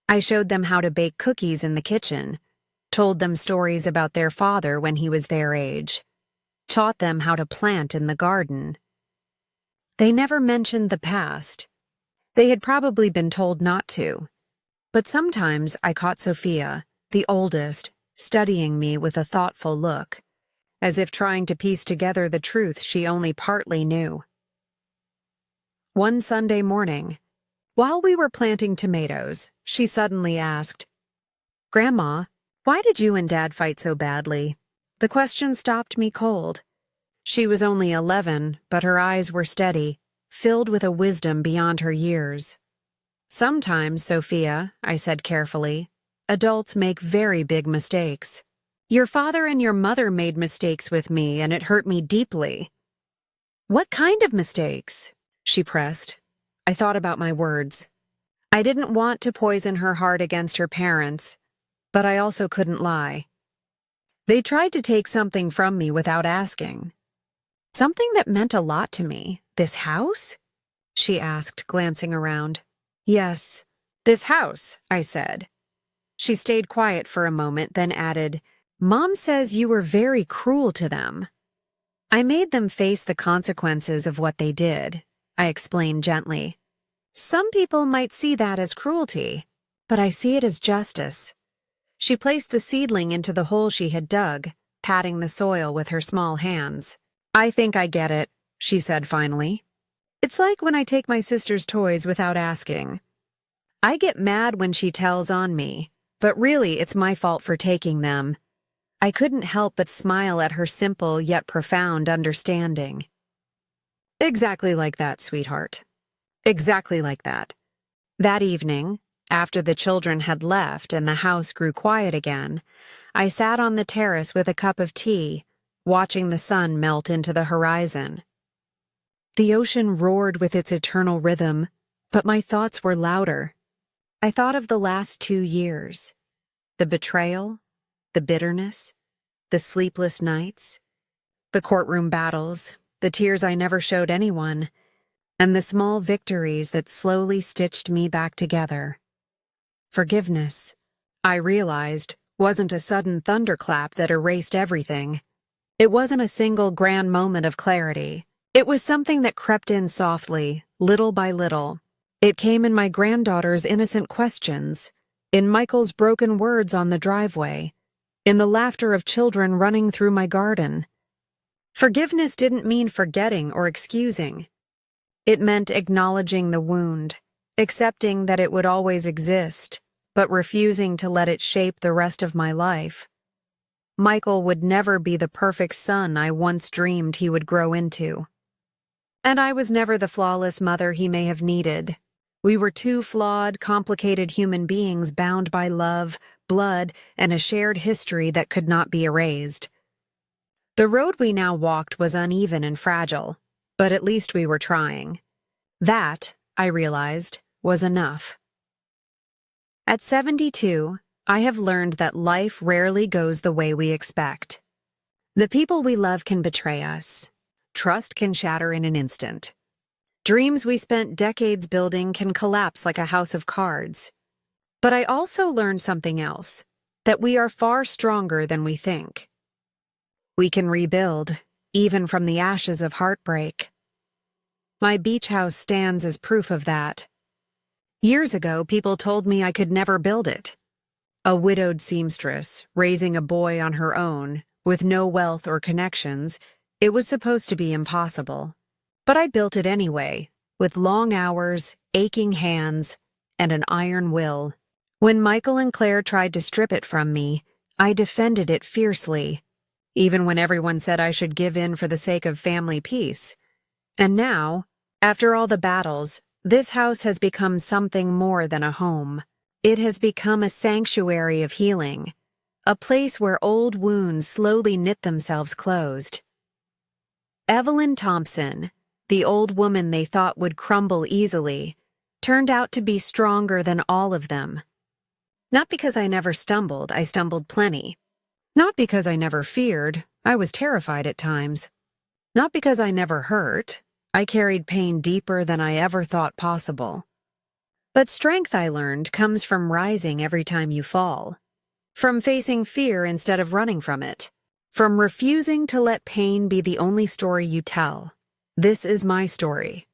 I showed them how to bake cookies in the kitchen, told them stories about their father when he was their age, taught them how to plant in the garden. They never mentioned the past. They had probably been told not to. But sometimes I caught Sophia, the oldest, studying me with a thoughtful look, as if trying to piece together the truth she only partly knew. One Sunday morning, while we were planting tomatoes, she suddenly asked, "Grandma, why did you and Dad fight so badly?" The question stopped me cold. She was only 11, but her eyes were steady, filled with a wisdom beyond her years. "Sometimes, Sophia," I said carefully, "adults make very big mistakes. Your father and your mother made mistakes with me, and it hurt me deeply." "What kind of mistakes?" she pressed. I thought about my words. I didn't want to poison her heart against her parents, but I also couldn't lie. "They tried to take something from me without asking." "Something that meant a lot to me. This house?" she asked, glancing around. "Yes, this house," I said. She stayed quiet for a moment, then added, "Mom says you were very cruel to them." "I made them face the consequences of what they did," I explained gently. "Some people might see that as cruelty, but I see it as justice." She placed the seedling into the hole she had dug, patting the soil with her small hands. "I think I get it," she said finally. "It's like when I take my sister's toys without asking. I get mad when she tells on me, but really it's my fault for taking them." I couldn't help but smile at her simple yet profound understanding. "Exactly like that, sweetheart. Exactly like that." That evening, after the children had left and the house grew quiet again, I sat on the terrace with a cup of tea, watching the sun melt into the horizon. The ocean roared with its eternal rhythm, but my thoughts were louder. I thought of the last 2 years. The betrayal, the bitterness, the sleepless nights, the courtroom battles, the tears I never showed anyone, and the small victories that slowly stitched me back together. Forgiveness, I realized, wasn't a sudden thunderclap that erased everything. It wasn't a single grand moment of clarity. It was something that crept in softly, little by little. It came in my granddaughter's innocent questions, in Michael's broken words on the driveway, in the laughter of children running through my garden. Forgiveness didn't mean forgetting or excusing. It meant acknowledging the wound, accepting that it would always exist, but refusing to let it shape the rest of my life. Michael would never be the perfect son I once dreamed he would grow into. And I was never the flawless mother he may have needed. We were two flawed, complicated human beings bound by love, blood, and a shared history that could not be erased. The road we now walked was uneven and fragile, but at least we were trying. That, I realized, was enough. At 72, I have learned that life rarely goes the way we expect. The people we love can betray us. Trust can shatter in an instant. Dreams we spent decades building can collapse like a house of cards. But I also learned something else, that we are far stronger than we think. We can rebuild, even from the ashes of heartbreak. My beach house stands as proof of that. Years ago, people told me I could never build it. A widowed seamstress, raising a boy on her own, with no wealth or connections, it was supposed to be impossible. But I built it anyway, with long hours, aching hands, and an iron will. When Michael and Claire tried to strip it from me, I defended it fiercely, even when everyone said I should give in for the sake of family peace. And now, after all the battles, this house has become something more than a home. It has become a sanctuary of healing, a place where old wounds slowly knit themselves closed. Evelyn Thompson, the old woman they thought would crumble easily, turned out to be stronger than all of them. Not because I never stumbled, I stumbled plenty. Not because I never feared, I was terrified at times. Not because I never hurt, I carried pain deeper than I ever thought possible. But strength, I learned, comes from rising every time you fall. From facing fear instead of running from it. From refusing to let pain be the only story you tell. This is my story.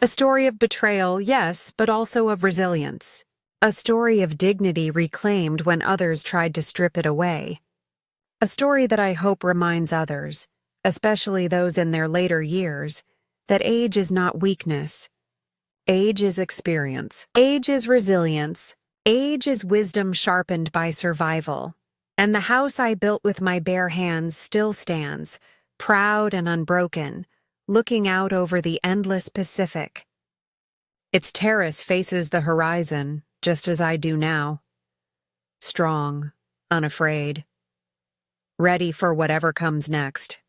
A story of betrayal, yes, but also of resilience. A story of dignity reclaimed when others tried to strip it away. A story that I hope reminds others, especially those in their later years, that age is not weakness. Age is experience. Age is resilience. Age is wisdom sharpened by survival. And the house I built with my bare hands still stands, proud and unbroken, looking out over the endless Pacific. Its terrace faces the horizon, just as I do now. Strong, unafraid, ready for whatever comes next.